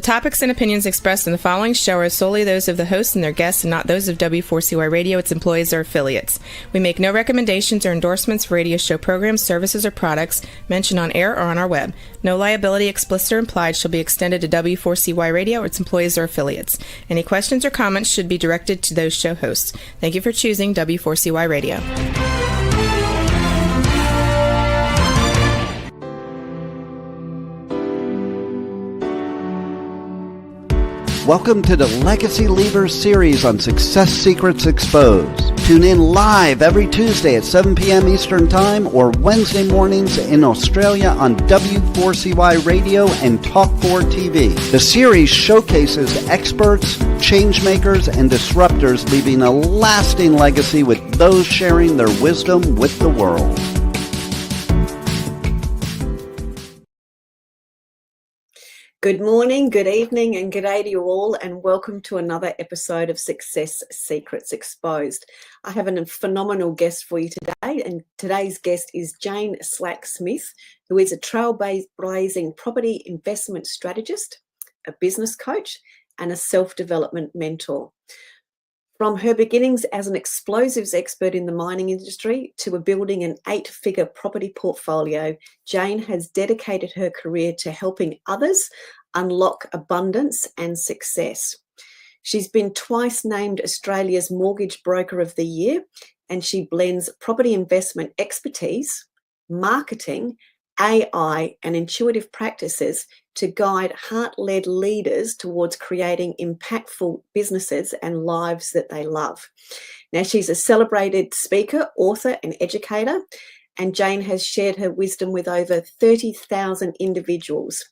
topics and opinions expressed in the following show are solely those of the hosts and their guests and not those of W4CY Radio, its employees, or affiliates. We make no recommendations or endorsements for radio show programs, services, or products mentioned on air or on our web. No liability, explicit or implied, shall be extended to W4CY Radio or its employees or affiliates. Any questions or comments should be directed to those show hosts. Thank you for choosing W4CY Radio. Welcome to the Legacy Leavers series on Success Secrets Exposed. Tune in live every Tuesday at 7 p.m. Eastern Time or Wednesday mornings in Australia on W4CY Radio and Talk4 TV. The series showcases experts, changemakers, and disruptors leaving a lasting legacy with those sharing their wisdom with the world. Good morning, good evening, and good day to you all, and welcome to another episode of Success Secrets Exposed. I have a phenomenal guest for you today, and today's guest is Jane Slack-Smith, who is a trailblazing property investment strategist, a business coach, and a self-development mentor. From her beginnings as an explosives expert in the mining industry to building an 8-figure property portfolio, Jane has dedicated her career to helping others unlock abundance and success. She's been twice named Australia's Mortgage Broker of the Year, and she blends property investment expertise, marketing, AI, and intuitive practices to guide heart-led leaders towards creating impactful businesses and lives that they love. Now, she's a celebrated speaker, author, and educator, and Jane has shared her wisdom with over 30,000 individuals,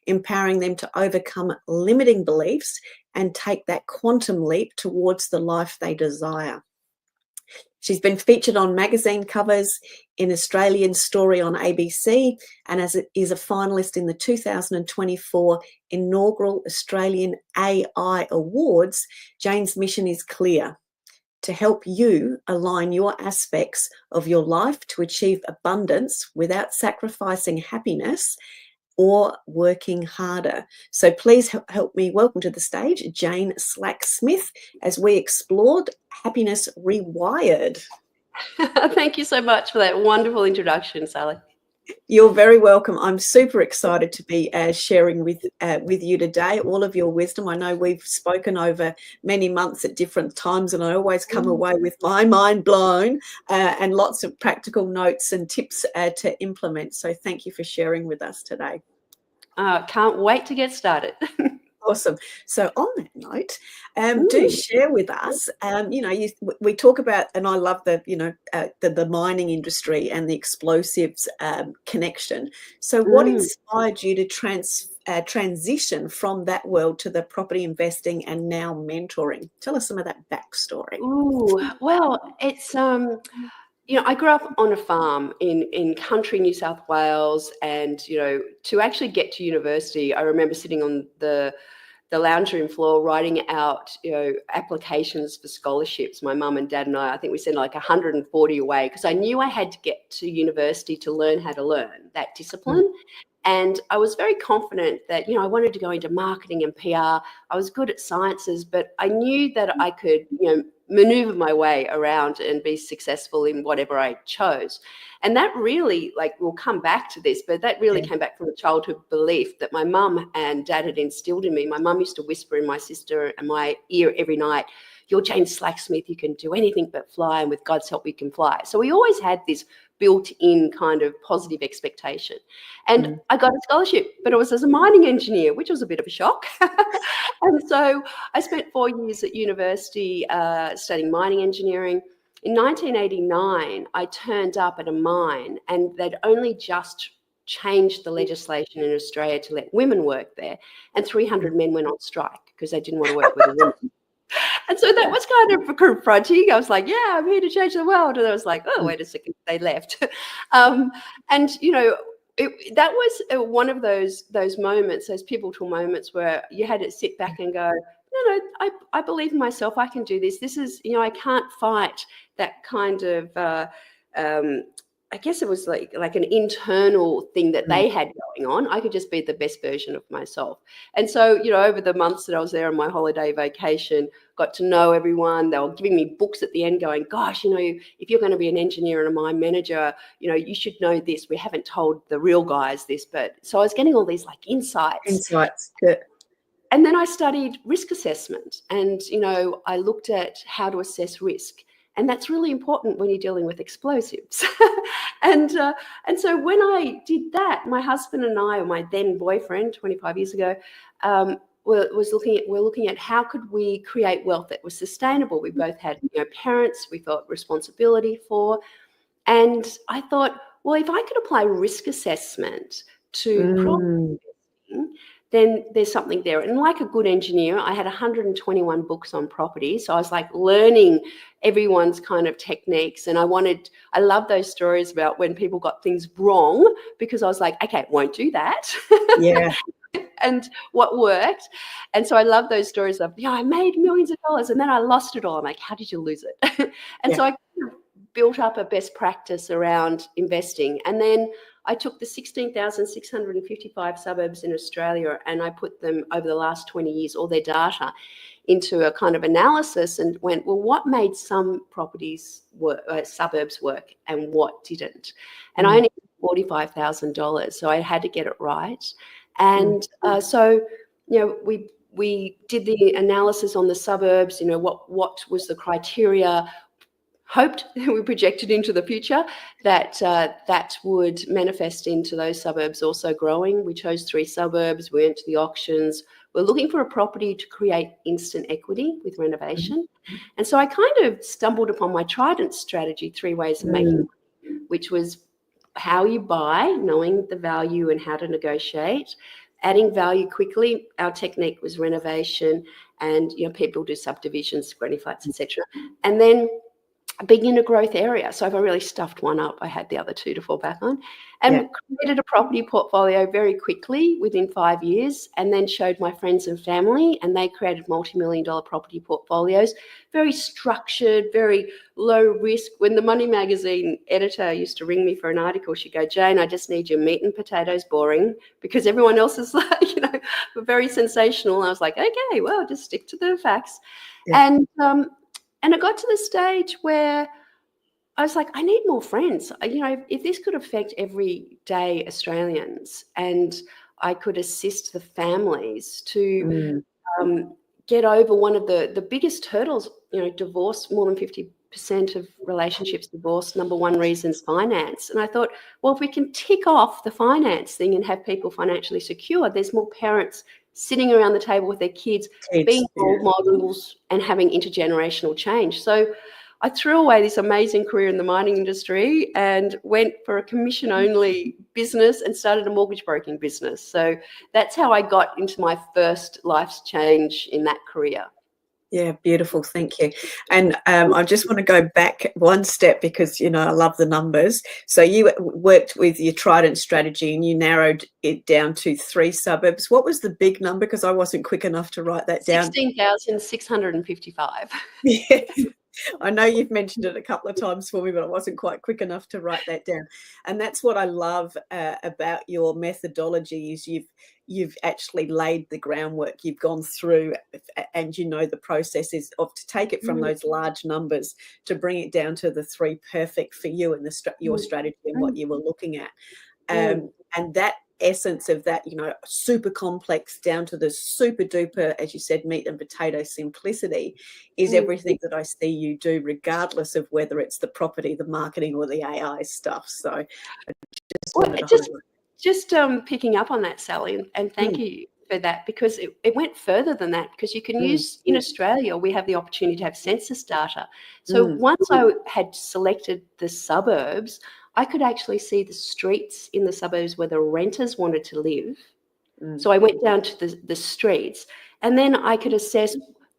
empowering them to overcome limiting beliefs and take that quantum leap towards the life they desire. She's been featured on magazine covers, in Australian Story on ABC, and is a finalist in the 2024 inaugural Australian AI Awards. Jane's mission is clear: to help you align your aspects of your life to achieve abundance without sacrificing happiness or working harder. So please help me welcome to the stage Jane Slack-Smith as we explored Happiness Rewired. Thank you so much for that wonderful introduction, Sally. You're very welcome. I'm super excited to be sharing with you today all of your wisdom. I know we've spoken over many months at different times, and I always come away with my mind blown and lots of practical notes and tips to implement. So thank you for sharing with us today. Can't wait to get started. Awesome. So on that note, do share with us, we talk about, and I love the mining industry and the explosives connection. So what inspired you to transition from that world to the property investing and now mentoring? Tell us some of that backstory. Well, it's, I grew up on a farm in country New South Wales, and, to actually get to university, I remember sitting on the lounge room floor writing out, applications for scholarships. My mum and dad and I think we sent like 140 away because I knew I had to get to university to learn how to learn that discipline. And I was very confident that, I wanted to go into marketing and PR. I was good at sciences, but I knew that I could, maneuver my way around and be successful in whatever I chose. And that really, we'll come back to this, but that really came back from a childhood belief that my mum and dad had instilled in me. My mum used to whisper in my sister and my ear every night, "You're Jane Slack-Smith, you can do anything but fly, and with God's help you can fly." So we always had this built-in kind of positive expectation. And I got a scholarship, but it was as a mining engineer, which was a bit of a shock. And so I spent 4 years at university studying mining engineering. In 1989, I turned up at a mine, and they'd only just changed the legislation in Australia to let women work there, and 300 men went on strike because they didn't want to work with a woman. And so that was kind of confronting. I was like, yeah, I'm here to change the world. And I was like, oh, wait a second, they left. That was one of those moments, those pivotal moments where you had to sit back and go, no, I believe in myself. I can do this. This is, I can't fight that kind of I guess it was like an internal thing that they had going on. I could just be the best version of myself. And so, over the months that I was there on my holiday vacation, got to know everyone. They were giving me books at the end going, gosh, if you're going to be an engineer and a mine manager, you should know this. We haven't told the real guys this. But so I was getting all these like insights. Good. And then I studied risk assessment, and, I looked at how to assess risk. And that's really important when you're dealing with explosives. and so when I did that, my husband and I, or my then boyfriend 25 years ago, we're looking at how could we create wealth that was sustainable. We both had parents we felt responsibility for. And I thought, well, if I could apply risk assessment to property investing, then there's something there. And like a good engineer, I had 121 books on property. So I was like learning everyone's kind of techniques. And I love those stories about when people got things wrong, because I was like, okay, won't do that. Yeah. And what worked. And so I love those stories of, I made millions of dollars and then I lost it all. I'm like, how did you lose it? And so I kind of built up a best practice around investing. And then I took the 16,655 suburbs in Australia and I put them over the last 20 years, all their data, into a kind of analysis and went, well, what made some properties work, suburbs work, and what didn't? And I only had $45,000, so I had to get it right. And so, we did the analysis on the suburbs, what was the criteria, hoped we projected into the future that that would manifest into those suburbs also growing. We chose 3 suburbs. We went to the auctions. We're looking for a property to create instant equity with renovation. And so I kind of stumbled upon my Trident strategy, 3 ways of making money, which was how you buy, knowing the value and how to negotiate, adding value quickly. Our technique was renovation, and people do subdivisions, granny flats, etc. And then being in a growth area. So if I really stuffed one up, I had the other 2 to fall back on, and created a property portfolio very quickly within 5 years, and then showed my friends and family, and they created multi-million-dollar property portfolios, very structured, very low risk. When the Money Magazine editor used to ring me for an article, she'd go, Jane, I just need your meat and potatoes boring, because everyone else is like, very sensational. I was like, okay, well, just stick to the facts. And I got to the stage where I was like, I need more friends. If this could affect everyday Australians and I could assist the families to get over one of the biggest hurdles, divorce, more than 50% of relationships divorce, number 1 reason is finance. And I thought, well, if we can tick off the finance thing and have people financially secure, there's more parents sitting around the table with their kids being role models and having intergenerational change. So I threw away this amazing career in the mining industry and went for a commission-only business and started a mortgage broking business. So that's how I got into my first life's change in that career. Yeah, beautiful. Thank you. And I just want to go back one step because, I love the numbers. So you worked with your Trident strategy and you narrowed it down to 3 suburbs. What was the big number? Because I wasn't quick enough to write that down. 16,655. Yeah. I know you've mentioned it a couple of times for me, but I wasn't quite quick enough to write that down. And that's what I love about your methodology is you've actually laid the groundwork. You've gone through and the process is to take it from those large numbers to bring it down to the 3 perfect for you and your strategy and what you were looking at. And that essence of that, super complex down to the super duper, as you said, meat and potato simplicity is everything that I see you do, regardless of whether it's the property, the marketing, or the AI stuff. So just picking up on that, Sally, and thank you for that, because it went further than that, because you can use, in Australia, we have the opportunity to have census data. So once I had selected the suburbs, I could actually see the streets in the suburbs where the renters wanted to live. So I went down to the streets, and then I could assess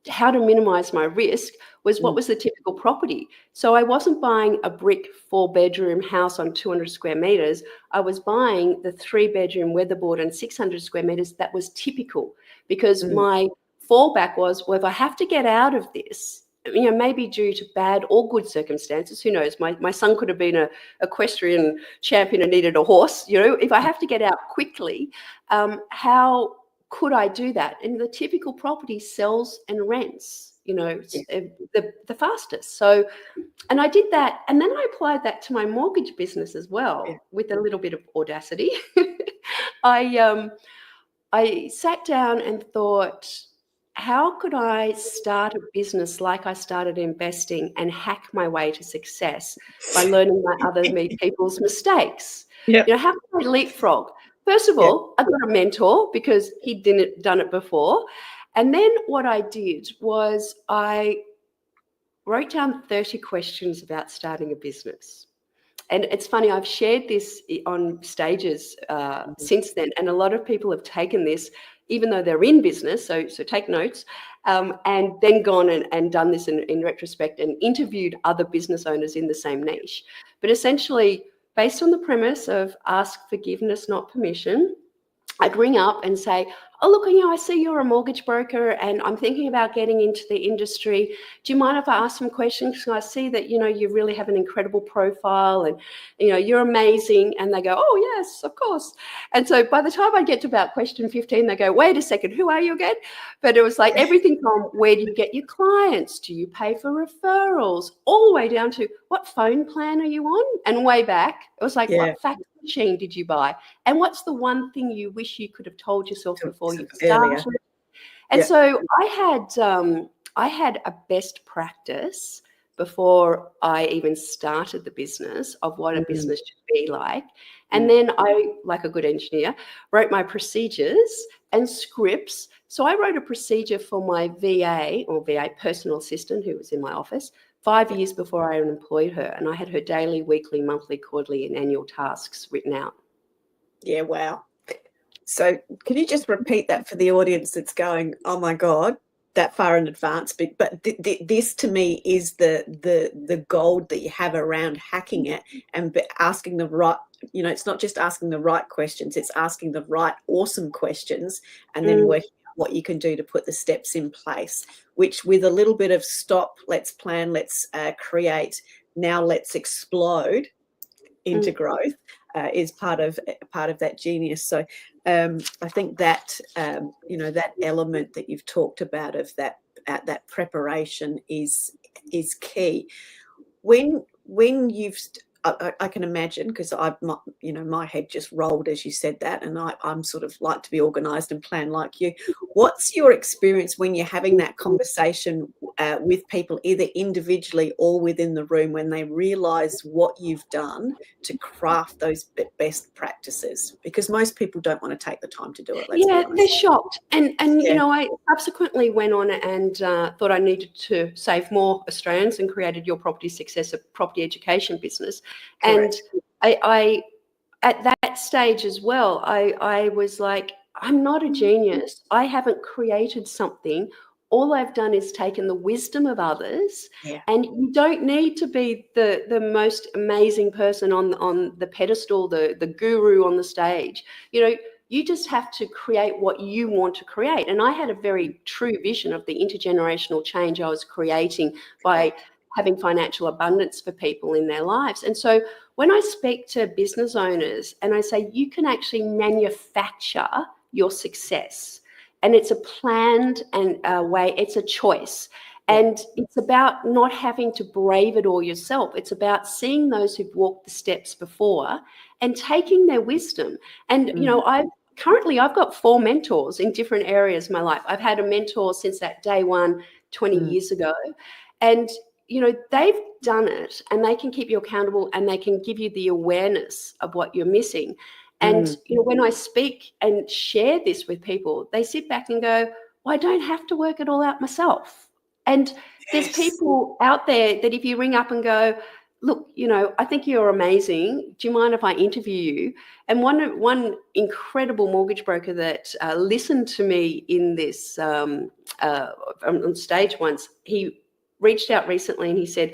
how to minimize my risk was what was the typical property. So I wasn't buying a brick 4-bedroom house on 200 square meters. I was buying the 3-bedroom weatherboard and 600 square meters that was typical, because my fallback was, well, if I have to get out of this, maybe due to bad or good circumstances, who knows? My son could have been a equestrian champion and needed a horse. If I have to get out quickly, how could I do that? And the typical property sells and rents, the fastest. So, and I did that, and then I applied that to my mortgage business as well, with a little bit of audacity. I sat down and thought, how could I start a business like I started investing and hack my way to success by learning my other people's mistakes? How can I leapfrog? First of all, I got a mentor because he'd done it before. And then what I did was I wrote down 30 questions about starting a business. And it's funny, I've shared this on stages since then, and a lot of people have taken this, even though they're in business, so take notes, and then gone and done this in retrospect and interviewed other business owners in the same niche. But essentially, based on the premise of ask forgiveness, not permission, I'd ring up and say, oh, look, I see you're a mortgage broker and I'm thinking about getting into the industry. Do you mind if I ask some questions? Because I see that, you really have an incredible profile and, you're amazing. And they go, oh, yes, of course. And so by the time I get to about question 15, they go, wait a second, who are you again? But it was like everything from where do you get your clients? Do you pay for referrals? All the way down to what phone plan are you on? And way back, it was like, what fax machine did you buy? And what's the one thing you wish you could have told yourself before you started? And so I had a best practice before I even started the business of what a business should be like. And then I, like a good engineer, wrote my procedures and scripts. So I wrote a procedure for my VA personal assistant who was in my office 5 years before I employed her. And I had her daily, weekly, monthly, quarterly, and annual tasks written out. Yeah, wow. So can you just repeat that for the audience that's going, oh, my God, that far in advance? But this to me is the gold that you have around hacking it and asking the right, it's not just asking the right questions, it's asking the right awesome questions and then working out what you can do to put the steps in place, which with a little bit of stop, let's plan, let's create, now let's explode into growth is part of that genius. So I think that that element that you've talked about of that preparation is key. When you've I can imagine, because my head just rolled as you said that, and I'm sort of like to be organised and plan like you. What's your experience when you're having that conversation with people, either individually or within the room, when they realise what you've done to craft those best practices? Because most people don't want to take the time to do it. They're shocked, and I subsequently went on and thought I needed to save more Australians and created Your Property Success, a property education business. Correct. And I at that stage as well, I was like, I'm not a genius. I haven't created something. All I've done is taken the wisdom of others, and you don't need to be the most amazing person on the pedestal, the guru on the stage. You just have to create what you want to create. And I had a very true vision of the intergenerational change I was creating by having financial abundance for people in their lives. And so when I speak to business owners and I say, you can actually manufacture your success, and it's a planned and way, it's a choice. And it's about not having to brave it all yourself. It's about seeing those who've walked the steps before and taking their wisdom. And, I've got 4 mentors in different areas of my life. I've had a mentor since that day one, 20 years ago. And, they've done it, and they can keep you accountable, and they can give you the awareness of what you're missing. And, when I speak and share this with people, they sit back and go, well, I don't have to work it all out myself. And there's people out there that if you ring up and go, look, I think you're amazing. Do you mind if I interview you? And one incredible mortgage broker that listened to me in this on stage once, he reached out recently and he said,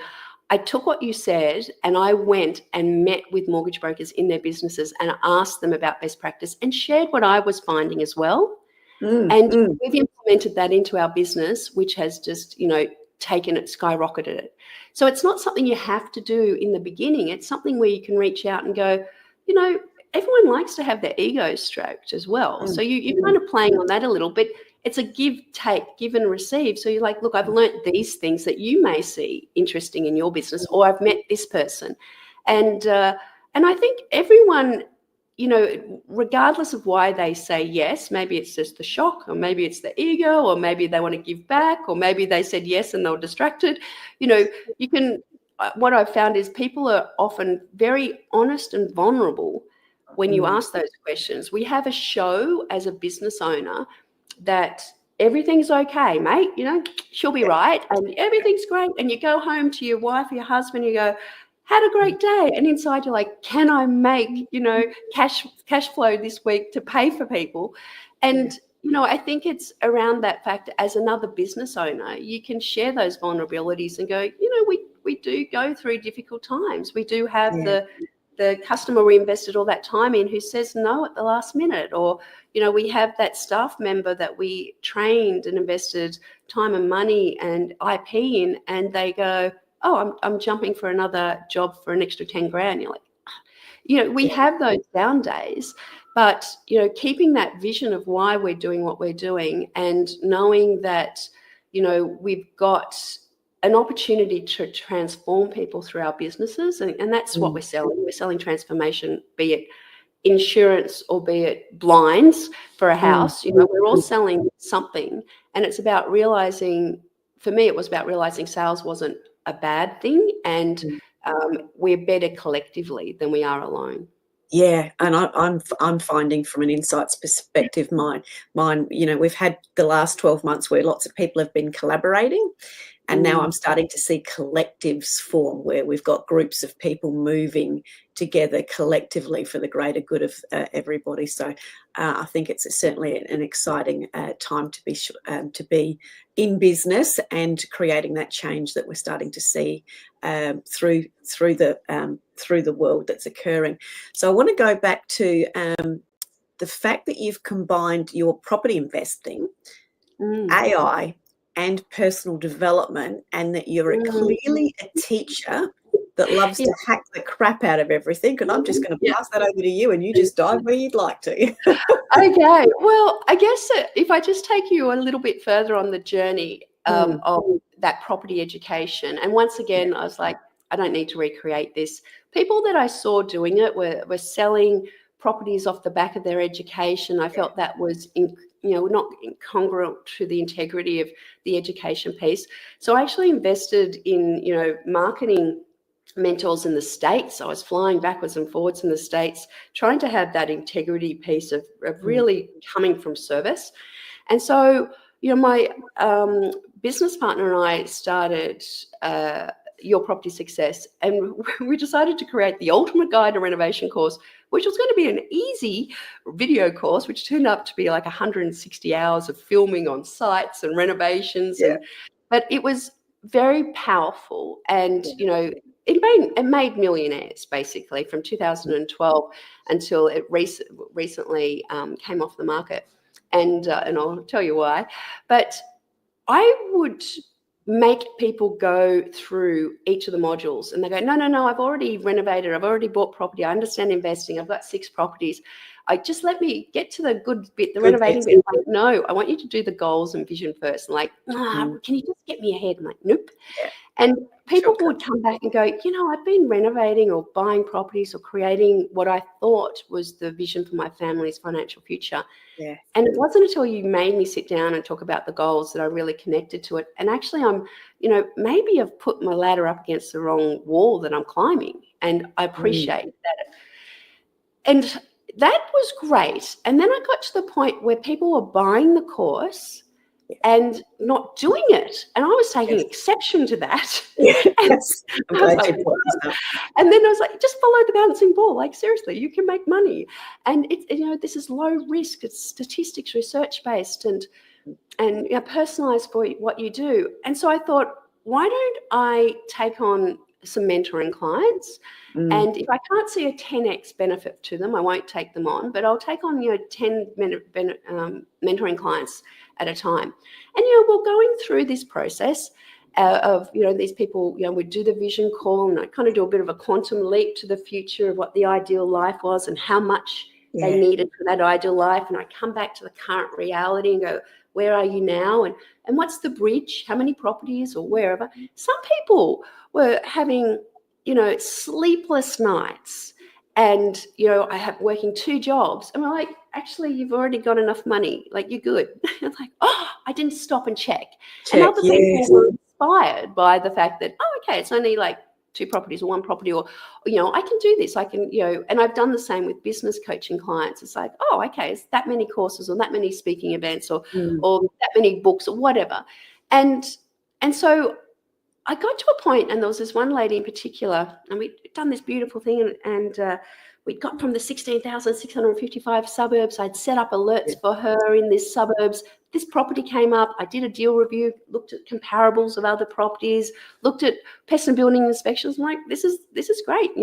I took what you said and I went and met with mortgage brokers in their businesses and asked them about best practice and shared what I was finding as well. We've implemented that into our business, which has just, taken it, skyrocketed it. So it's not something you have to do in the beginning. It's something where you can reach out and go, you know, everyone likes to have their ego stroked as well. So you're kind of playing on that a little bit. It's a give, take, give and receive. So you're like, look, I've learnt these things that you may see interesting in your business, or I've met this person. And I think everyone, you know, regardless of why they say yes, maybe it's just the shock, or maybe it's the ego, or maybe they want to give back, or maybe they said yes and they were distracted. You know, you can, what I've found is people are often very honest and vulnerable when you ask those questions. We have a show as a business owner that everything's okay, mate, you know, she'll be right, and everything's great. And you go home to your wife or your husband, you go, had a great day. And inside you're like, can I make, you know, cash flow this week to pay for people? And, you know, I think it's around that fact, as another business owner, you can share those vulnerabilities and go, you know, we do go through difficult times. We do have the customer we invested all that time in who says no at the last minute, or, you know, we have that staff member that we trained and invested time and money and IP in, and they go, oh, I'm jumping for another job for an extra 10 grand. You're like, you know, we have those down days, but, you know, keeping that vision of why we're doing what we're doing, and knowing that, you know, we've got an opportunity to transform people through our businesses. And that's what we're selling. We're selling transformation, be it insurance or be it blinds for a house. You know, we're all selling something, and it's about realizing, for me, it was about realizing sales wasn't a bad thing, and we're better collectively than we are alone. Yeah, and I'm finding from an insights perspective, mine, you know, we've had the last 12 months where lots of people have been collaborating, and now I'm starting to see collectives form where we've got groups of people moving together collectively for the greater good of everybody. So I think it's certainly an exciting time to be in business and creating that change that we're starting to see through the world that's occurring. So I want to go back to the fact that you've combined your property investing, AI, and personal development, and that you're clearly a teacher that loves to hack the crap out of everything. And I'm just going to pass that over to you, and you just dive where you'd like to. Okay. Well, I guess if I just take you a little bit further on the journey of that property education, and once again, I was like, I don't need to recreate this. People that I saw doing it were selling properties off the back of their education. I felt that was not incongruent to the integrity of the education piece. So I actually invested in, you know, marketing mentors in the States. I was flying backwards and forwards in the States, trying to have that integrity piece of really coming from service. And so, you know, my business partner and I started Your Property Success, and we decided to create the ultimate guide to renovation course, which was going to be an easy video course, which turned up to be like 160 hours of filming on sites and renovations. But it was very powerful, and you know, it made millionaires basically from 2012 until it recently came off the market, and I'll tell you why. But I would make people go through each of the modules, and they go, no, I've already renovated, I've already bought property, I understand investing, I've got 6 properties. Just let me get to the good bit, the renovating bit. I'm like, no, I want you to do the goals and vision first. And like, can you just get me ahead? I'm like, nope. And people would come back and go, you know, I've been renovating or buying properties or creating what I thought was the vision for my family's financial future. And it wasn't until you made me sit down and talk about the goals that I really connected to it. And actually, you know, maybe I've put my ladder up against the wrong wall that I'm climbing, and I appreciate that. And that was great. And then I got to the point where people were buying the course and not doing it. And I was taking exception to that. And then I was like, just follow the bouncing ball. Like, seriously, you can make money. And it's, you know, this is low risk. It's statistics, research based, and you know, personalized for what you do. And so I thought, why don't I take on some mentoring clients? And if I can't see a 10x benefit to them, I won't take them on, but I'll take on, you know, 10 mentoring clients at a time. And, you know, we're going through this process, of, these people, would do the vision call, and I kind of do a bit of a quantum leap to the future of what the ideal life was and how much they needed for that ideal life. And I come back to the current reality and go, where are you now? And what's the bridge? How many properties or wherever? Some people were having, sleepless nights. And, I have working 2 jobs. And we're like, actually, you've already got enough money. Like, you're good. It's like, oh, I didn't stop and check. And other people were inspired by the fact that, oh, okay, it's only like 2 properties or 1 property, or, I can do this. I can, and I've done the same with business coaching clients. It's like, oh, okay, it's that many courses or that many speaking events or that many books or whatever. And so I got to a point, and there was this one lady in particular, and we'd done this beautiful thing, and we'd got from the 16,655 suburbs. I'd set up alerts for her in these suburbs. This property came up. I did a deal review, looked at comparables of other properties, looked at pest and building inspections. I'm like, this is great.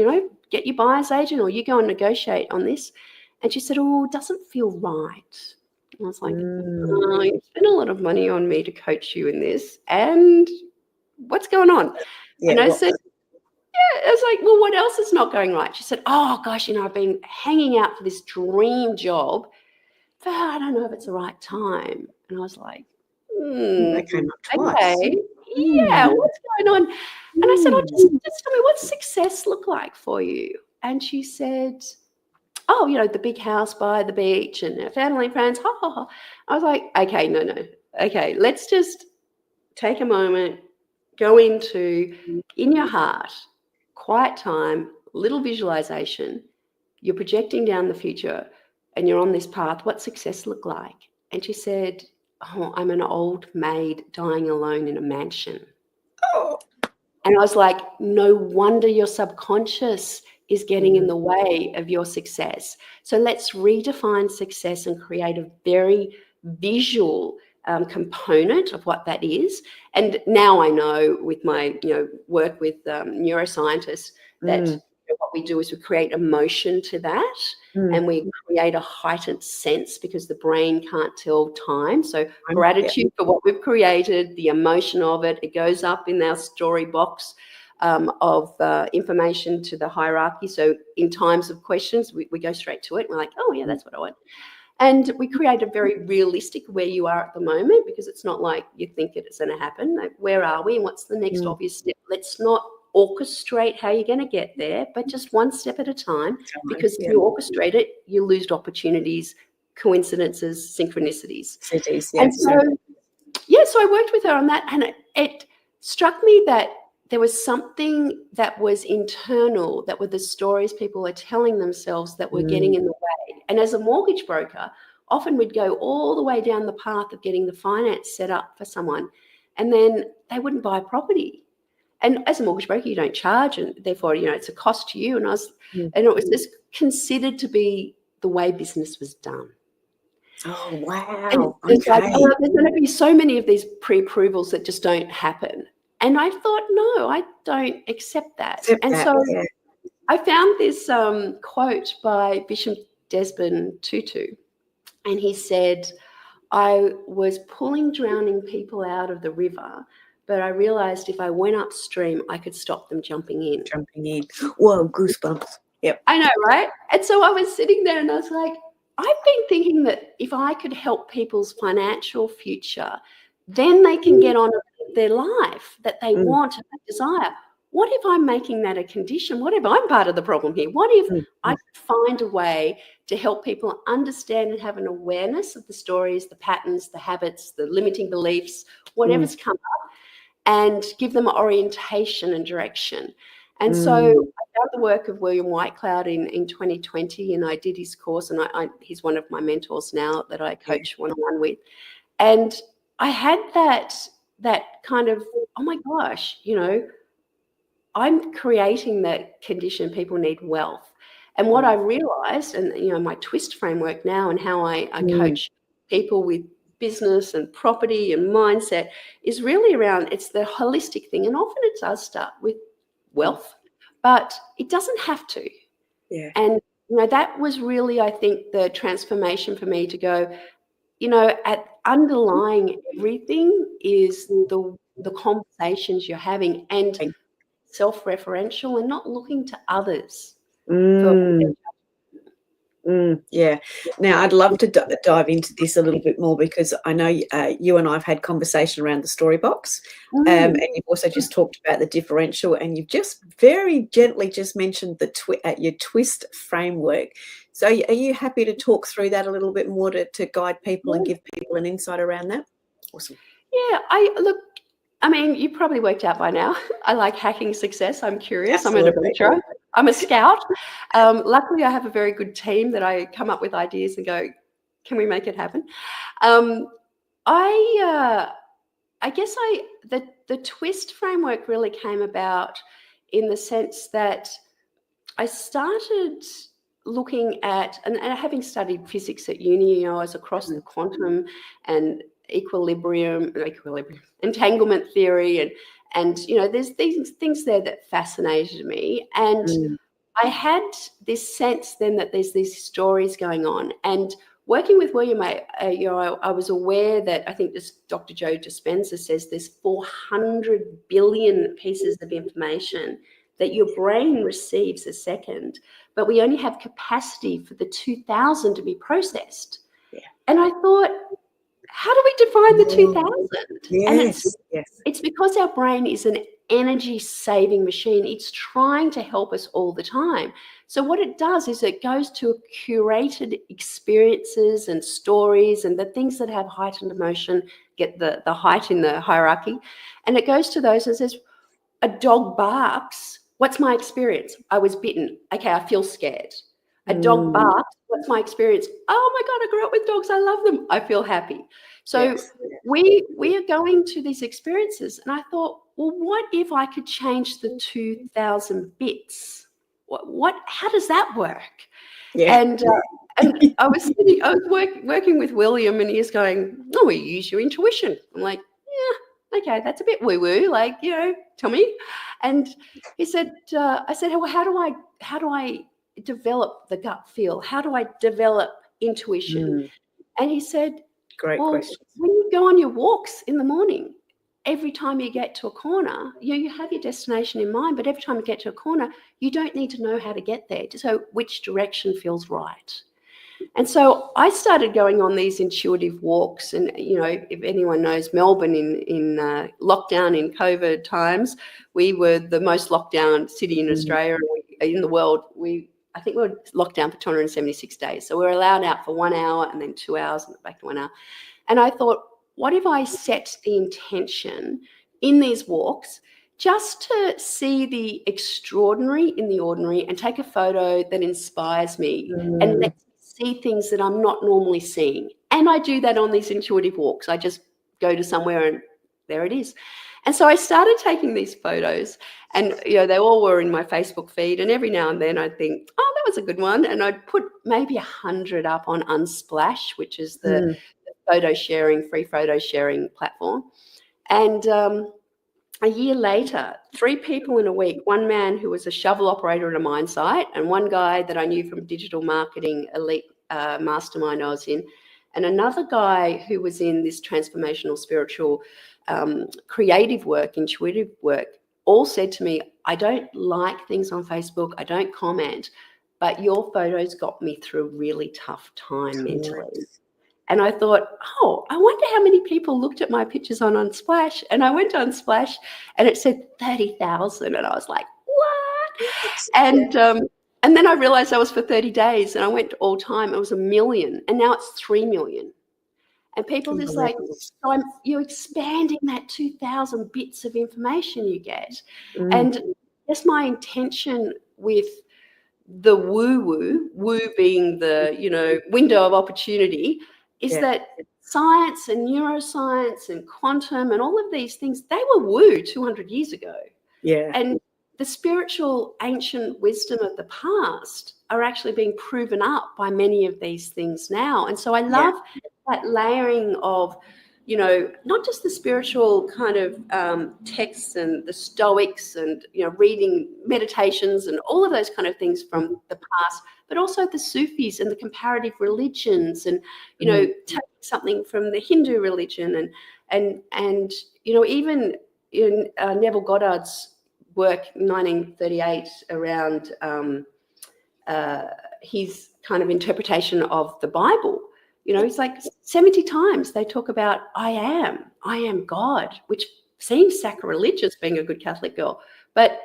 Get your buyer's agent, or you go and negotiate on this. And she said, oh, it doesn't feel right. And I was like, oh, you spent a lot of money on me to coach you in this, and what's going on? And I said, I was like, well, what else is not going right? She said, oh gosh, I've been hanging out for this dream job, but I don't know if it's the right time. And I was like, That came up twice. Okay, what's going on? And I said, oh, just tell me, what's success look like for you? And she said, oh, the big house by the beach and family and friends. Ha, ha, ha. I was like, okay, no. Okay, let's just take a moment, go into, in your heart, quiet time, little visualization. You're projecting down the future and you're on this path. What success look like? And she said, oh, I'm an old maid dying alone in a mansion. Oh. And I was like, no wonder your subconscious is getting in the way of your success. So let's redefine success and create a very visual component of what that is. And now I know with my work with neuroscientists that what we do is we create emotion to that, and we create a heightened sense because the brain can't tell time. So gratitude for what we've created, the emotion of it, it goes up in our story box of information to the hierarchy. So in times of questions, we go straight to it. We're like, oh yeah, that's what I want. And we create a very realistic where you are at the moment, because it's not like you think it's going to happen. Like, where are we and what's the next obvious step? Let's not orchestrate how you're going to get there, but just one step at a time, because if you orchestrate it, you lose opportunities, coincidences, synchronicities. And so I worked with her on that, and it struck me that there was something that was internal, that were the stories people were telling themselves that were getting in the way. And as a mortgage broker, often we'd go all the way down the path of getting the finance set up for someone, and then they wouldn't buy a property. And as a mortgage broker, you don't charge, and therefore, it's a cost to you. And and it was just considered to be the way business was done. Oh, wow. And it's like, there's going to be so many of these pre-approvals that just don't happen. And I thought, no, I don't accept that. I found this quote by Bishop Desmond Tutu, and he said, I was pulling drowning people out of the river, but I realized if I went upstream, I could stop them jumping in. Whoa, goosebumps. Yep. I know, right? And so I was sitting there and I was like, I've been thinking that if I could help people's financial future, then they can get on with their life that they want and they desire. What if I'm making that a condition? What if I'm part of the problem here? What if I find a way to help people understand and have an awareness of the stories, the patterns, the habits, the limiting beliefs, whatever's come up, and give them orientation and direction? And so I found the work of William Whitecloud in 2020, and I did his course, and he's one of my mentors now that I coach one-on-one with. And I had that kind of, oh my gosh, I'm creating that condition. People need wealth. And what I realized, and my twist framework now and how I coach people with business and property and mindset is really around, it's the holistic thing. And often it does start with wealth, but it doesn't have to. Yeah. And, that was really, I think, the transformation for me to go, at underlying everything is the the conversations you're having, and self-referential and not looking to others. Yeah. Now, I'd love to dive into this a little bit more, because I know you and I have had conversation around the story box, and you've also just talked about the differential, and you've just very gently just mentioned your twist framework. So are you happy to talk through that a little bit more to guide people and give people an insight around that? Awesome. Yeah, I mean, you probably worked out by now. I like hacking success. I'm curious. Absolutely. I'm an adventurer. I'm a scout. Luckily, I have a very good team that I come up with ideas and go, can we make it happen? I guess the twist framework really came about in the sense that I started looking at, and having studied physics at uni, I was across the quantum and equilibrium, entanglement theory, and there's these things there that fascinated me, and I had this sense then that there's these stories going on. And working with William, I was aware that, I think this Dr. Joe Dispenza says there's 400 billion pieces of information that your brain receives a second, but we only have capacity for the 2,000 to be processed. Yeah. And I thought, how do we define the 2,000? Yes, and it's because our brain is an energy-saving machine. It's trying to help us all the time. So what it does is it goes to curated experiences and stories, and the things that have heightened emotion get the height in the hierarchy. And it goes to those and says, a dog barks. What's my experience? I was bitten. Okay, I feel scared. A dog barks. What's my experience? Oh my God, I grew up with dogs. I love them. I feel happy. So we are going to these experiences, and I thought, well, what if I could change the 2,000 bits? How does that work? Yeah. And I was working with William, and he's going, oh, we use your intuition. I'm like, yeah, okay, that's a bit woo-woo, like, tell me. And he said, I said, well, how do I develop the gut feel? How do I develop intuition? And he said, great question. When you go on your walks in the morning, every time you get to a corner, you have your destination in mind, but every time you get to a corner, you don't need to know how to get there. So which direction feels right? And so I started going on these intuitive walks. And, if anyone knows Melbourne in lockdown in COVID times, we were the most locked down city in Australia, in the world. I think we were locked down for 276 days. So we were allowed out for 1 hour and then 2 hours and back to 1 hour. And I thought, what if I set the intention in these walks just to see the extraordinary in the ordinary and take a photo that inspires me and let me see things that I'm not normally seeing. And I do that on these intuitive walks. I just go to somewhere and there it is. And so I started taking these photos, and they all were in my Facebook feed. And every now and then I'd think, oh, that was a good one. And I'd put maybe 100 up on Unsplash, which is the free photo sharing platform. And a year later, 3 people in a week, one man who was a shovel operator at a mine site, and one guy that I knew from digital marketing elite mastermind I was in, and another guy who was in this transformational spiritual creative work, intuitive work, all said to me, I don't like things on Facebook, I don't comment, but your photos got me through a really tough time mentally. And I thought, oh, I wonder how many people looked at my pictures on Unsplash. And I went on Splash and it said 30,000. And I was like, what? And then I realized that was for 30 days. And I went to all time. It was 1 million. And now it's 3 million. And people just like, so you're expanding that 2,000 bits of information you get. And that's my intention with the woo being the, window of opportunity, is that science and neuroscience and quantum and all of these things, they were woo 200 years ago. Yeah. And the spiritual ancient wisdom of the past are actually being proven up by many of these things now. And so I love that layering of, not just the spiritual kind of texts and the Stoics and, reading meditations and all of those kind of things from the past, but also the Sufis and the comparative religions and, taking something from the Hindu religion And even in Neville Goddard's work, 1938, around his kind of interpretation of the Bible, it's like 70 times they talk about I am God, which seems sacrilegious being a good Catholic girl, but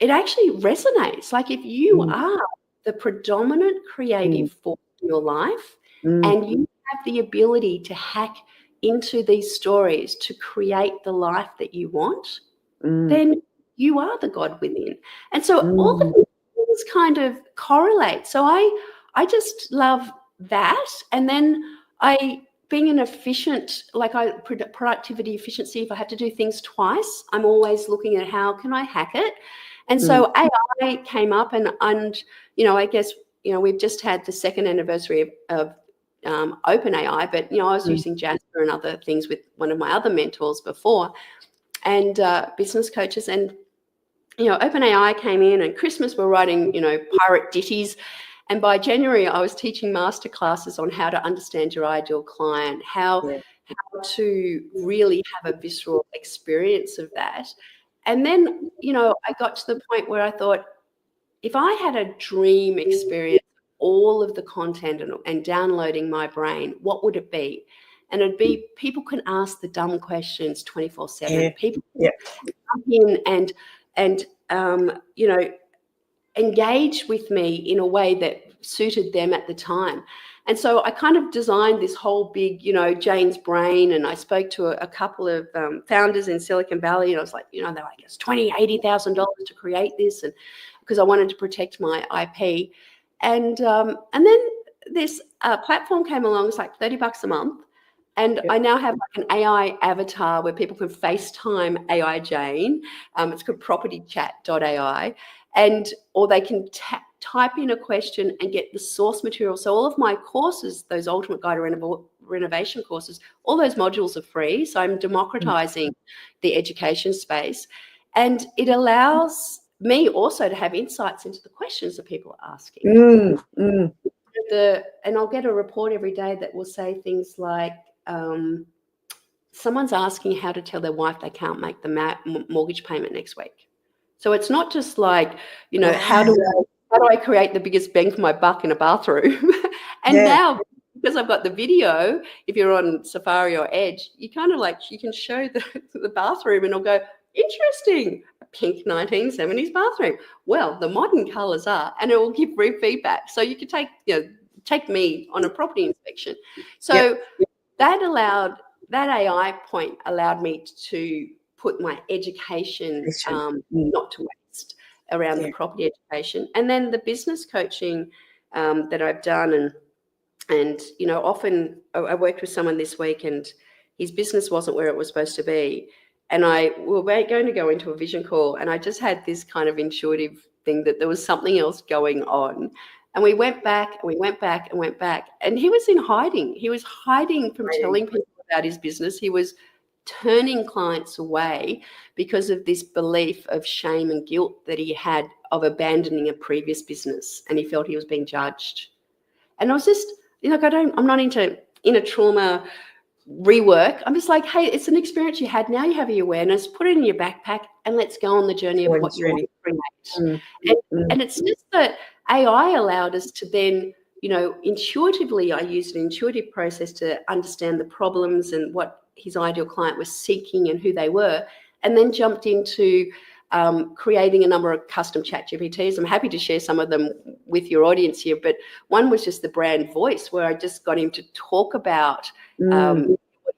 it actually resonates. Like if you are the predominant creative force in your life and you have the ability to hack into these stories to create the life that you want, then you are the God within. And so all of these kind of correlate. So I just love that. And then being an efficient, productivity efficiency, if I have to do things twice, I'm always looking at how can I hack it. And so AI came up and I guess, we've just had the second anniversary of OpenAI, but, I was using Jasper and other things with one of my other mentors before and business coaches. And, OpenAI came in and Christmas we're writing, pirate ditties. And by January, I was teaching masterclasses on how to understand your ideal client, how to really have a visceral experience of that. And then, I got to the point where I thought, if I had a dream experience, all of the content and downloading my brain, what would it be? And it'd be people can ask the dumb questions 24/7. People can come in and engage with me in a way that suited them at the time. And so I kind of designed this whole big, Jane's brain, and I spoke to a couple of founders in Silicon Valley, and I was like, they're like, it's $80,000 to create this, and because I wanted to protect my IP. And then this platform came along. It's like $30 a month. And I now have like an AI avatar where people can FaceTime AI Jane. It's called propertychat.ai. Or they can type in a question and get the source material. So all of my courses, those Ultimate Guide to Renovation courses, all those modules are free. So I'm democratizing the education space. And it allows me also to have insights into the questions that people are asking. And I'll get a report every day that will say things like, someone's asking how to tell their wife they can't make the mortgage payment next week. So it's not just like, how do I create the biggest bang for my buck in a bathroom? Now, because I've got the video, if you're on Safari or Edge, you kind of you can show the bathroom and it'll go, interesting, a pink 1970s bathroom. Well, the modern colours are, and it will give feedback. So you could take me on a property inspection. So that AI point allowed me to put my education not to waste around the property education. And then the business coaching that I've done, and often I worked with someone this week and his business wasn't where it was supposed to be. And we were going to go into a vision call, and I just had this kind of intuitive thing that there was something else going on. And we went back and we went back and went back. And he was in hiding. He was hiding from telling people about his business. He was turning clients away because of this belief of shame and guilt that he had of abandoning a previous business. And he felt he was being judged. And I was just, I'm not into inner trauma rework. I'm just like, hey, it's an experience you had. Now you have the awareness, put it in your backpack and let's go on the journey of what you want to create. And it's just that AI allowed us to then, intuitively, I used an intuitive process to understand the problems and what his ideal client was seeking and who they were, and then jumped into creating a number of custom chat GPTs. I'm happy to share some of them with your audience here, but one was just the brand voice, where I just got him to talk about what he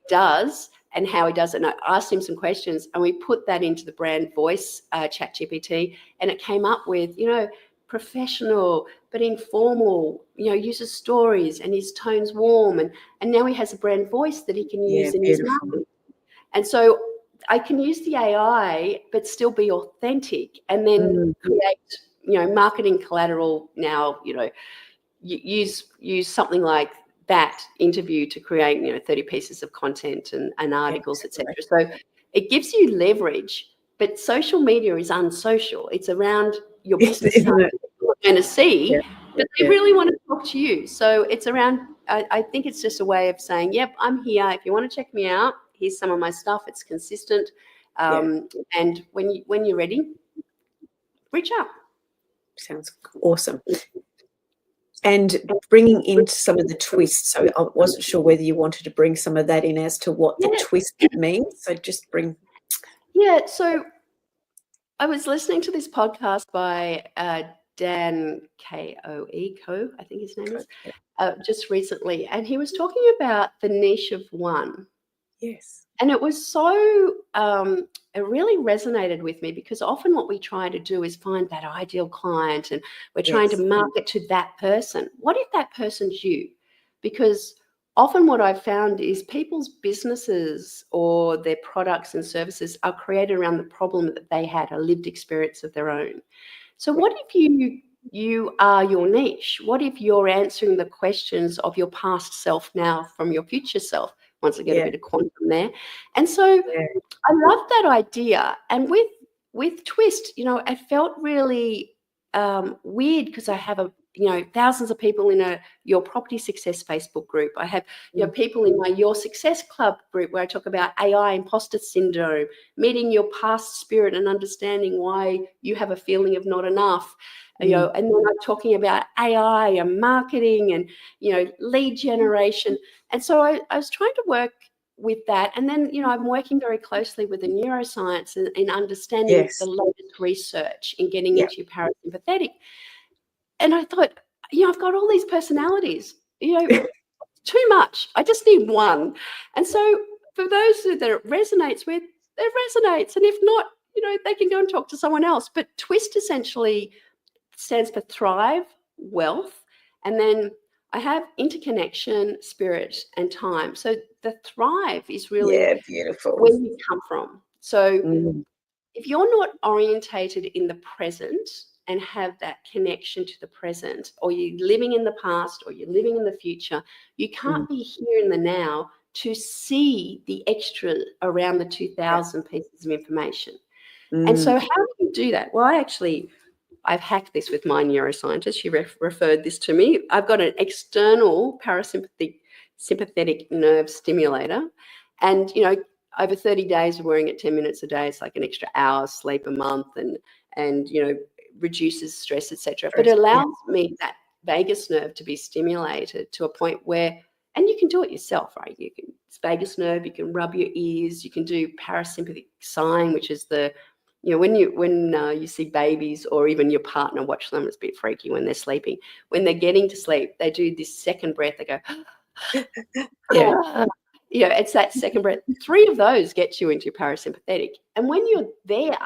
does and how he does it. And I asked him some questions and we put that into the brand voice chat GPT, and it came up with, professional but informal, uses stories and his tone's warm, and now he has a brand voice that he can use in his marketing. And so I can use the AI but still be authentic, and then create, marketing collateral. Now, use something like that interview to create, 30 pieces of content and articles, etc. So it gives you leverage, but social media is unsocial. It's around your business going to see, but they really want to talk to you. So it's around, I think it's just a way of saying, yep, I'm here. If you want to check me out, here's some of my stuff. It's consistent. And when you're ready, reach out. Sounds awesome. And bringing in some of the twists. So I wasn't sure whether you wanted to bring some of that in as to what the twist means. So just bring. Yeah. So I was listening to this podcast by Dan Koe, I think his name is, just recently, and he was talking about the niche of one. Yes. And it was so, it really resonated with me, because often what we try to do is find that ideal client, and we're trying to market to that person. What if that person's you? Because often what I've found is people's businesses or their products and services are created around the problem that they had, a lived experience of their own. So what if you are your niche? What if you're answering the questions of your past self now from your future self? Once I get a bit of quantum there. And so I love that idea. And with Twist, it felt really weird, because I have thousands of people in Your Property Success Facebook group. I have people in my Your Success Club group, where I talk about AI imposter syndrome, meeting your past spirit and understanding why you have a feeling of not enough. And then I'm talking about AI and marketing and lead generation. And so I was trying to work with that. And then I'm working very closely with the neuroscience in understanding the latest research in getting into your parasympathetic. And I thought, I've got all these personalities, too much. I just need one. And so for those that it resonates with, it resonates. And if not, they can go and talk to someone else. But Twist essentially stands for Thrive, Wealth, and then I have interconnection, spirit, and time. So the Thrive is really beautiful. where you come from. So if you're not orientated in the present and have that connection to the present, or you're living in the past or you're living in the future, you can't be here in the now to see the extra around the 2,000 pieces of information. And so how do you do that? Well, I've hacked this with my neuroscientist. She referred this to me. I've got an external sympathetic nerve stimulator, and over 30 days of wearing it 10 minutes a day, it's like an extra hour sleep a month, and reduces stress, etc. But it allows me that vagus nerve to be stimulated to a point where, and you can do it yourself, right? It's vagus nerve. You can rub your ears. You can do parasympathetic sighing, which is when you see babies or even your partner watch them, it's a bit freaky when they're sleeping. When they're getting to sleep, they do this second breath. They go, it's that second breath. 3 of those get you into parasympathetic. And when you're there,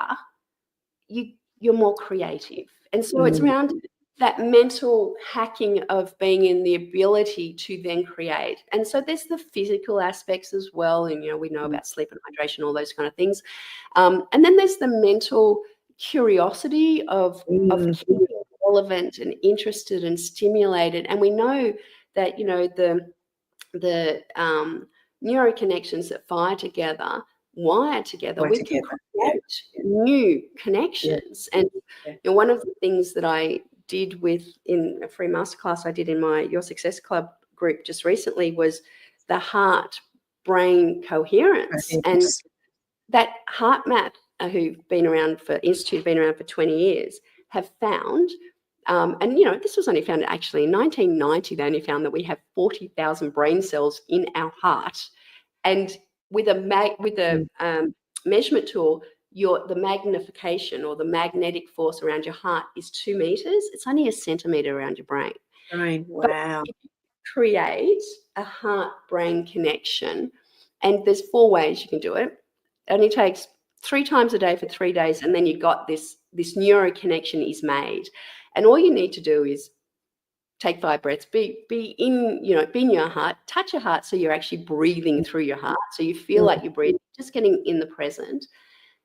you're more creative. And so it's around that mental hacking of being in the ability to then create. And so there's the physical aspects as well. And, we know about sleep and hydration, all those kind of things. And then there's the mental curiosity of keeping relevant and interested and stimulated. And we know that, the neuroconnections that wire together, we can create new connections. And one of the things that I did in a free masterclass I did in my Your Success Club group just recently was the heart-brain coherence. And that heart map, who've been around for 20 years, have found, and this was only found actually in 1990. They only found that we have 40,000 brain cells in our heart, and with a measurement tool, the magnification or the magnetic force around your heart is 2 meters. It's only a centimeter around your brain. Wow. But if you create a heart-brain connection, and there's 4 ways you can do it. It only takes 3 times a day for 3 days, and then you got this neuro connection is made. And all you need to do is take 5 breaths, be in your heart, touch your heart, so you're actually breathing through your heart, so you feel like you're breathing, just getting in the present,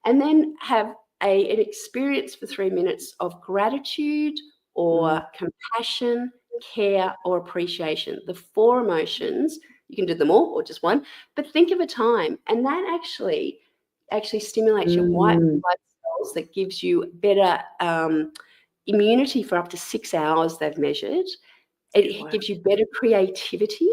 and then have an experience for 3 minutes of gratitude or compassion, care, or appreciation. The 4 emotions, you can do them all or just one, but think of a time, and that actually stimulates your white blood cells, that gives you better immunity for up to 6 hours, they've measured. It gives you better creativity,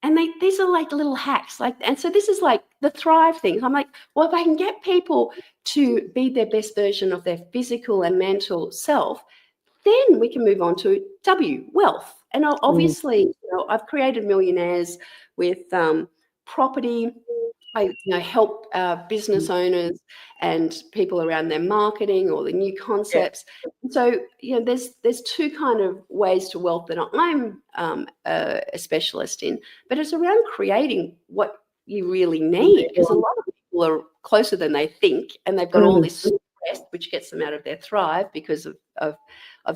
And these are like little hacks, and so this is like the Thrive thing. I'm like, well, if I can get people to be their best version of their physical and mental self, then we can move on to wealth. And obviously, I've created millionaires with property. I help business owners and people around their marketing or the new concepts. And so there's two kind of ways to wealth that I'm a specialist in, but it's around creating what you really need, because a lot of people are closer than they think, and they've got all this stress which gets them out of their Thrive because of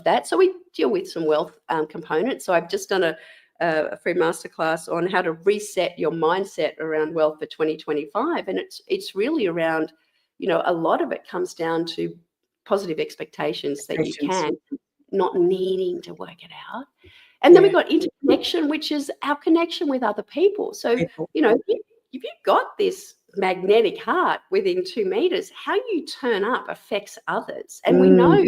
that. So we deal with some wealth components. So I've just done a free masterclass on how to reset your mindset around wealth for 2025, and it's really around, a lot of it comes down to positive expectations that you can, not needing to work it out. And then we've got interconnection, which is our connection with other people. So if you've got this magnetic heart within 2 meters, how you turn up affects others. And we know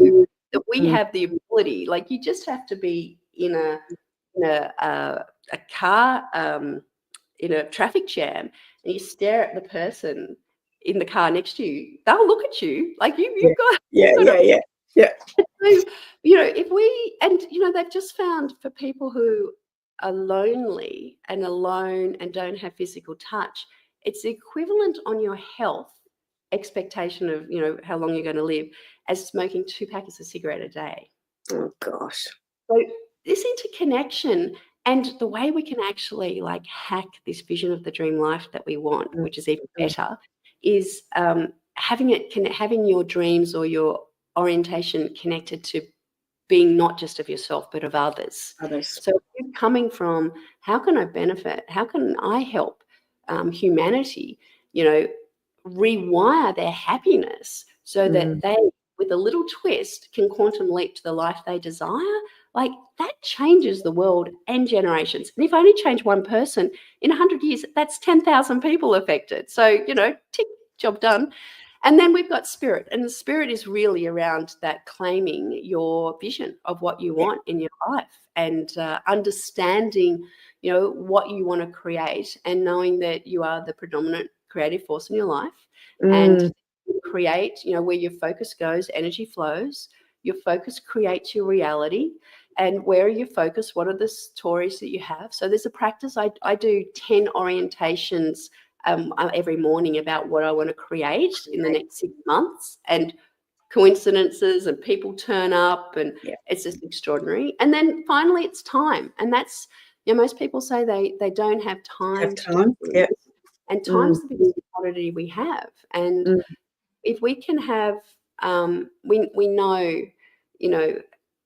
that we have the ability, like, you just have to be in a car, in a traffic jam, and you stare at the person in the car next to you, they'll look at you like you've got. So, if we, and they've just found, for people who are lonely and alone and don't have physical touch, it's the equivalent on your health expectation of how long you're going to live as smoking 2 packets of cigarette a day. Oh gosh. So this interconnection, and the way we can actually like hack this vision of the dream life that we want, which is even better, is having your dreams or your orientation connected to being not just of yourself but of others. So you're coming from, how can I benefit? How can I help humanity, rewire their happiness so that they, with a little twist, can quantum leap to the life they desire? Like, that changes the world and generations. And if I only change one person in 100 years, that's 10,000 people affected. So, tick, job done. And then we've got spirit. And the spirit is really around that, claiming your vision of what you want in your life, and understanding, what you want to create, and knowing that you are the predominant creative force in your life. And create, where your focus goes, energy flows. Your focus creates your reality. And where are you focused? What are the stories that you have? So there's a practice. I do 10 orientations every morning about what I want to create in the next 6 months, and coincidences and people turn up, and it's just extraordinary. And then finally it's time. And that's, most people say they don't have time. And time's the biggest commodity we have. And if we can have, we know,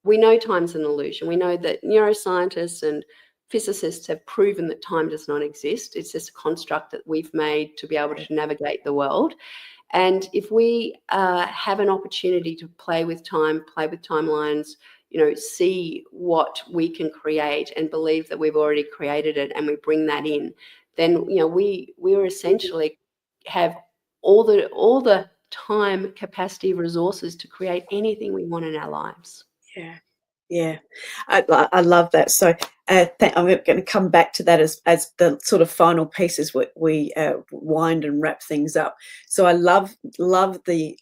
we know time's an illusion. We know that neuroscientists and physicists have proven that time does not exist. It's just a construct that we've made to be able to navigate the world. And if we have an opportunity to play with time, play with timelines, see what we can create, and believe that we've already created it, and we bring that in, then we're essentially have all the time, capacity, resources to create anything we want in our lives. I love that. So I'm going to come back to that as the sort of final pieces we wind and wrap things up. So I love the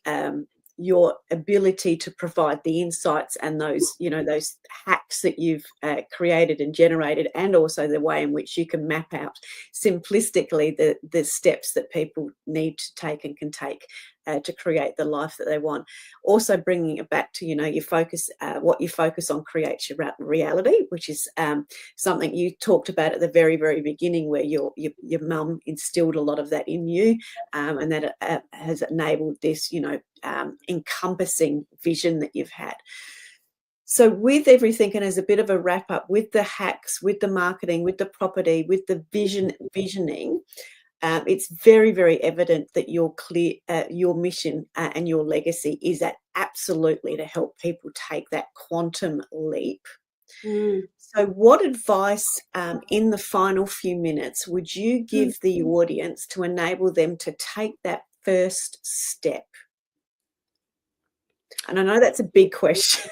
your ability to provide the insights and those hacks that you've created and generated, and also the way in which you can map out simplistically the steps that people need to take and can take to create the life that they want. Also bringing it back to your focus, what you focus on creates your reality, which is something you talked about at the very, very beginning, where your mum instilled a lot of that in you, and that has enabled this encompassing vision that you've had. So with everything, and as a bit of a wrap up, with the hacks, with the marketing, with the property, with the visioning, it's very, very evident that your mission and your legacy is absolutely to help people take that quantum leap. So what advice in the final few minutes would you give the audience to enable them to take that first step? And I know that's a big question.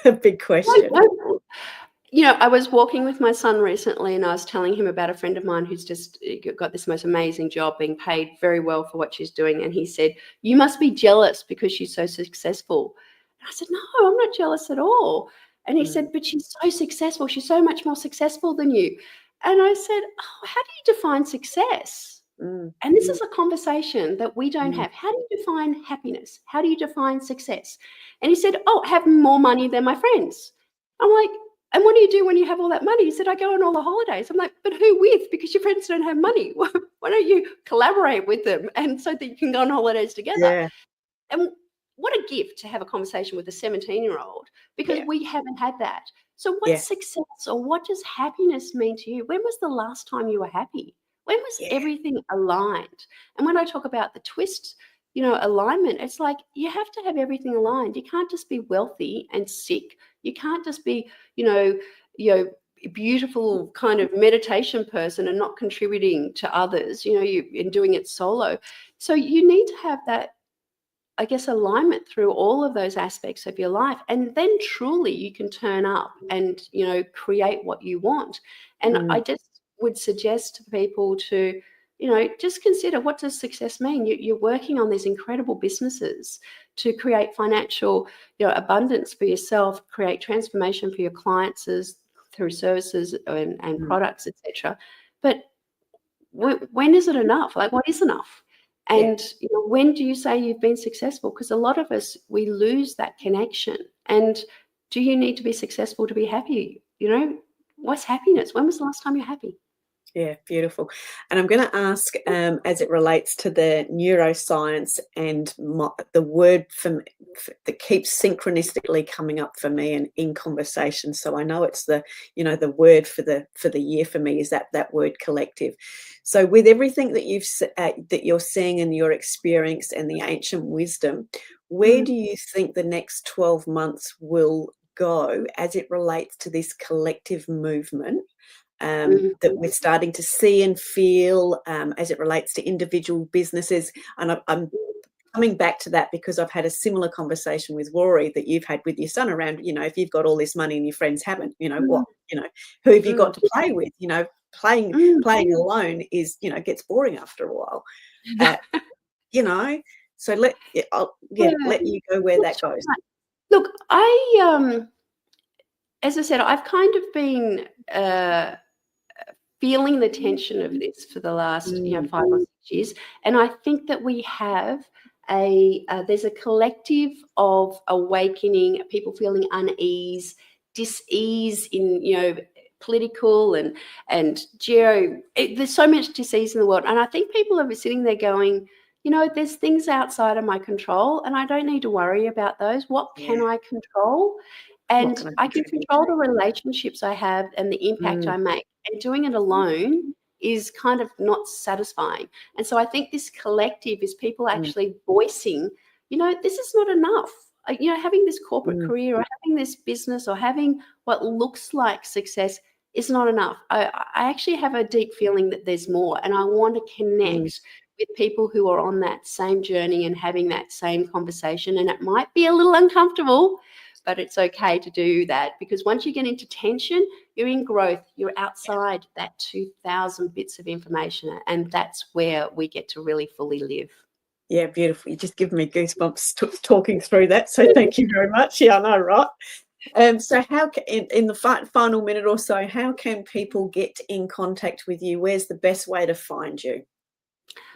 I was walking with my son recently, and I was telling him about a friend of mine who's just got this most amazing job, being paid very well for what she's doing. And he said, "You must be jealous because she's so successful." And I said, "No, I'm not jealous at all." And he said, "But she's so successful. She's so much more successful than you." And I said, "Oh, how do you define success?" And this is a conversation that we don't have. How do you define happiness? How do you define success? And he said, "Oh, have more money than my friends." I'm like, "And what do you do when you have all that money?" He said, "I go on all the holidays." I'm like, "But who with? Because your friends don't have money. Why don't you collaborate with them and so that you can go on holidays together?" Yeah. And what a gift to have a conversation with a 17-year-old, because we haven't had that. So what's success, or what does happiness mean to you? When was the last time you were happy? When was everything aligned? And when I talk about the twist, alignment, it's like you have to have everything aligned. You can't just be wealthy and sick. You can't just be, beautiful kind of meditation person and not contributing to others, and doing it solo. So you need to have that, I guess, alignment through all of those aspects of your life. And then truly you can turn up and, create what you want. And I just would suggest to people to, just consider, what does success mean? You're working on these incredible businesses to create financial, abundance for yourself, create transformation for your clients through services and products, etc. But when is it enough? Like, what is enough? And when do you say you've been successful? Because a lot of us, we lose that connection. And do you need to be successful to be happy? What's happiness? When was the last time you're happy? Yeah, beautiful. And I'm going to ask, as it relates to the neuroscience and the word that keeps synchronistically coming up for me and in conversation. So I know it's the word for the year for me is that word collective. So with everything that you're seeing in your experience and the ancient wisdom, where do you think the next 12 months will go as it relates to this collective movement? That we're starting to see and feel as it relates to individual businesses. And I'm coming back to that because I've had a similar conversation with Rory that you've had with your son around, if you've got all this money and your friends haven't, who have you got to play with? Playing alone is, gets boring after a while. So let you go where that goes. Look, as I said, I've kind of been feeling the tension of this for the last 5 or 6 years, and I think that we have there's a collective of awakening, people feeling unease, dis-ease in political and geo. There's so much dis-ease in the world, and I think people are sitting there going, there's things outside of my control, and I don't need to worry about those. What can I control? And I can control the relationships I have and the impact I make. And doing it alone is kind of not satisfying. And so I think this collective is people actually voicing, this is not enough. Having this corporate career or having this business or having what looks like success is not enough. I actually have a deep feeling that there's more, and I want to connect with people who are on that same journey and having that same conversation. And it might be a little uncomfortable, but it's okay to do that, because once you get into tension, you're in growth, you're outside that 2,000 bits of information, and that's where we get to really fully live. Yeah, beautiful. You just give me goosebumps talking through that, so thank you very much. Yeah, I know, right? So how in the final minute or so, how can people get in contact with you? Where's the best way to find you?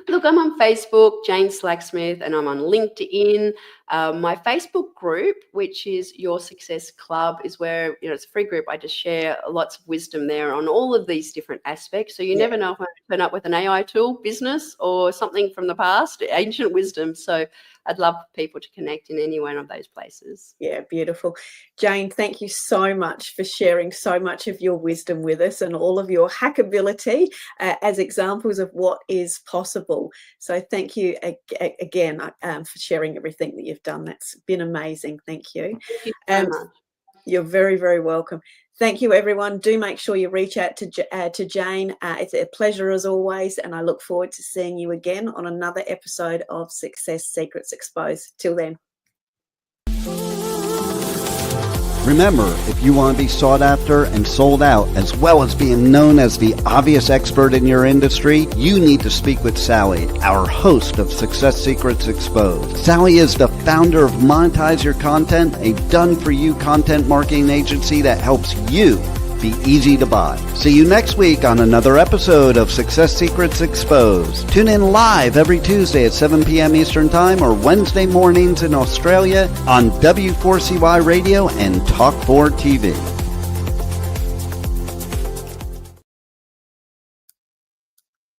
Look, I'm on Facebook, Jane Slacksmith, and I'm on LinkedIn. My Facebook group, which is Your Success Club, is where, it's a free group. I just share lots of wisdom there on all of these different aspects. So you never know if I turn up with an AI tool, business, or something from the past, ancient wisdom. So I'd love people to connect in any one of those places. Yeah, beautiful. Jane, thank you so much for sharing so much of your wisdom with us and all of your hackability as examples of what is possible. So thank you again for sharing everything that you've done. That's been amazing. Thank you. Thank you so much. You're very, very welcome. Thank you, everyone. Do make sure you reach out to Jane. It's a pleasure as always, and I look forward to seeing you again on another episode of Success Secrets Exposed. Till then. Remember, if you want to be sought after and sold out, as well as being known as the obvious expert in your industry, you need to speak with Sally, our host of Success Secrets Exposed. Sally is the founder of Monetize Your Content, a done-for-you content marketing agency that helps you be easy to buy. See you next week on another episode of Success Secrets Exposed. Tune in live every Tuesday at 7 p.m. Eastern Time or Wednesday mornings in Australia on W4CY Radio and Talk4 TV.